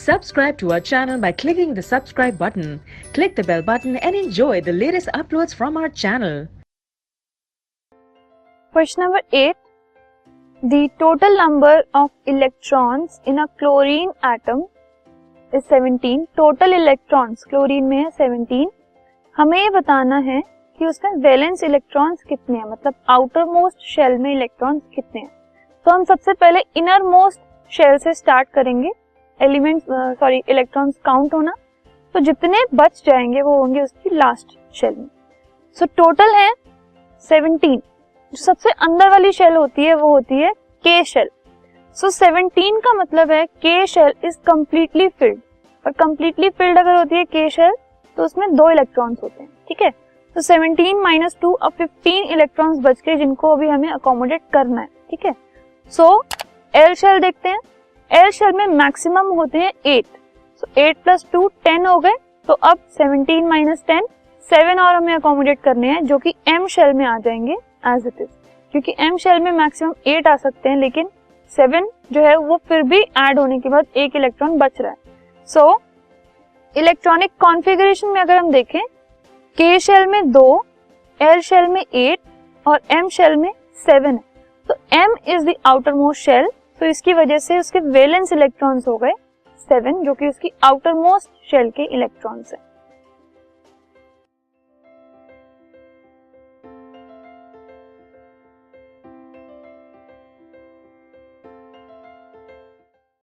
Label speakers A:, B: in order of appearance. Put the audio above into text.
A: Subscribe to our channel by clicking the subscribe button. Click the bell button and enjoy the latest uploads from our channel.
B: Question number 8. The total number of electrons in a chlorine atom is 17. Total electrons chlorine में है 17. हमें ये बताना है कि उसमें valence electrons कितने हैं, मतलब आउटर मोस्ट शेल में इलेक्ट्रॉन्स कितने हैं. तो हम सबसे पहले इनर मोस्ट शेल से स्टार्ट करेंगे इलेक्ट्रॉन्स काउंट होना. तो जितने बच जाएंगे वो होंगे उसकी लास्ट शेल में. सो टोटल है 17. जो सबसे अंदर वाली शेल होती है वो होती है के शेल. सो 17 का मतलब है के शेल इज कंप्लीटली फिल्ड. और कंप्लीटली फिल्ड अगर होती है के शेल तो उसमें 2 इलेक्ट्रॉन्स होते हैं. ठीक है, तो 17 माइनस 2 अब 15 इलेक्ट्रॉन्स बच गए जिनको अभी हमें अकोमोडेट करना है. ठीक है, सो एल शेल देखते हैं. एल शेल में मैक्सिमम होते हैं 8. सो 8 प्लस 2 10 हो गए. तो अब 17 माइनस 10 7 और हमें अकोमोडेट करने हैं जो कि एम शेल में आ जाएंगे एज इट इज, क्योंकि एम शेल में मैक्सिमम 8 आ सकते हैं लेकिन 7 जो है वो फिर भी ऐड होने के बाद एक इलेक्ट्रॉन बच रहा है. सो इलेक्ट्रॉनिक कॉन्फ़िगरेशन में अगर हम देखें के शेल में 2, एल शेल में 8 और एम शेल में 7 है. तो M is the outer most shell, तो इसकी वजह से उसके वैलेंस इलेक्ट्रॉन्स हो गए 7 जो कि उसकी आउटर मोस्ट शेल के इलेक्ट्रॉन्स है.